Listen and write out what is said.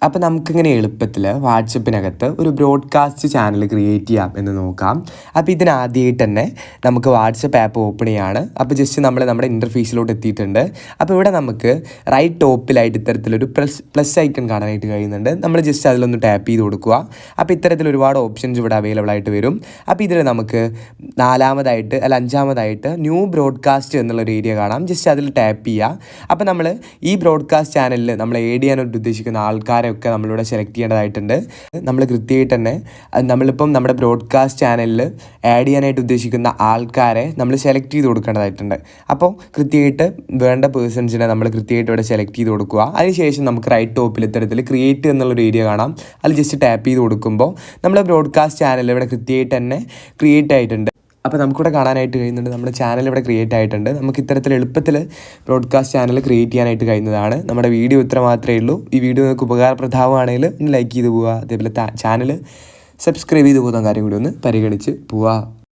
അപ്പോൾ നമുക്കിങ്ങനെ എളുപ്പത്തിൽ വാട്സപ്പിനകത്ത് ഒരു ബ്രോഡ്കാസ്റ്റ് ചാനൽ ക്രിയേറ്റ് ചെയ്യാം എന്ന് നോക്കാം. അപ്പോൾ ഇതിനാദ്യമായിട്ട് തന്നെ നമുക്ക് വാട്സപ്പ് ആപ്പ് ഓപ്പൺ ചെയ്യാണ്. അപ്പോൾ ജസ്റ്റ് നമ്മൾ നമ്മുടെ ഇൻ്റർഫേസിലോട്ട് എത്തിയിട്ടുണ്ട്. അപ്പോൾ ഇവിടെ നമുക്ക് റൈറ്റ് ടോപ്പിലായിട്ട് ഇത്തരത്തിലൊരു പ്ലസ് ഐക്കൺ കാണാനായിട്ട് കഴിയുന്നുണ്ട്. നമ്മൾ ജസ്റ്റ് അതിലൊന്ന് ടാപ്പ് ചെയ്ത് കൊടുക്കുക. അപ്പോൾ ഇത്തരത്തിൽ ഒരുപാട് ഓപ്ഷൻസ് ഇവിടെ അവൈലബിൾ ആയിട്ട് വരും. അപ്പോൾ ഇതിൽ നമുക്ക് അഞ്ചാമതായിട്ട് ന്യൂ ബ്രോഡ്കാസ്റ്റ് എന്നുള്ളൊരു ഏരിയ കാണാം. ജസ്റ്റ് അതിൽ ടാപ്പ് ചെയ്യുക. അപ്പോൾ നമ്മൾ ഈ ബ്രോഡ്കാസ്റ്റ് ചാനലിൽ നമ്മൾ ആഡ് ചെയ്യാനായിട്ട് ഉദ്ദേശിക്കുന്ന ആൾക്കാരൊക്കെ നമ്മളിവിടെ സെലക്ട് ചെയ്യേണ്ടതായിട്ടുണ്ട്. നമ്മൾ കൃത്യമായിട്ട് തന്നെ നമ്മളിപ്പം നമ്മുടെ ബ്രോഡ്കാസ്റ്റ് ചാനലിൽ ആഡ് ചെയ്യാനായിട്ട് ഉദ്ദേശിക്കുന്ന ആൾക്കാരെ നമ്മൾ സെലക്ട് ചെയ്ത് കൊടുക്കേണ്ടതായിട്ടുണ്ട്. അപ്പോൾ കൃത്യമായിട്ട് വേണ്ട പേഴ്സൺസിനെ നമ്മൾ കൃത്യമായിട്ട് ഇവിടെ സെലക്ട് ചെയ്ത് കൊടുക്കുക. അതിനുശേഷം നമുക്ക് റൈറ്റ് ടോപ്പിൽ ഇത്തരത്തിൽ ക്രിയേറ്റ് എന്നുള്ളൊരു ഏരിയ കാണാം. അതിൽ ജസ്റ്റ് ടാപ്പ് ചെയ്ത് കൊടുക്കുമ്പോൾ നമ്മുടെ ബ്രോഡ്കാസ്റ്റ് ചാനൽ ഇവിടെ കൃത്യമായിട്ട് തന്നെ ക്രിയേറ്റ് ആയിട്ടുണ്ട്. അപ്പോൾ നമുക്കിവിടെ കാണാനായിട്ട് കഴിയുന്നുണ്ട് നമ്മുടെ ചാനൽ ഇവിടെ ക്രിയേറ്റ് ആയിട്ടുണ്ട്. നമുക്ക് ഇത്തരത്തിൽ എളുപ്പത്തിൽ ബ്രോഡ്കാസ്റ്റ് ചാനൽ ക്രിയേറ്റ് ചെയ്യാനായിട്ട് കഴിയുന്നതാണ്. നമ്മുടെ വീഡിയോ ഇത്ര മാത്രമേ ഉള്ളൂ. ഈ വീഡിയോ നിങ്ങൾക്ക് ഉപകാരപ്രദമാണെങ്കിൽ ഒന്ന് ലൈക്ക് ചെയ്ത് പോവുക. അതേപോലെ ചാനൽ സബ്സ്ക്രൈബ് ചെയ്ത് പോകുന്ന കാര്യം കൂടി ഒന്ന് പരിഗണിച്ച് പോവുക.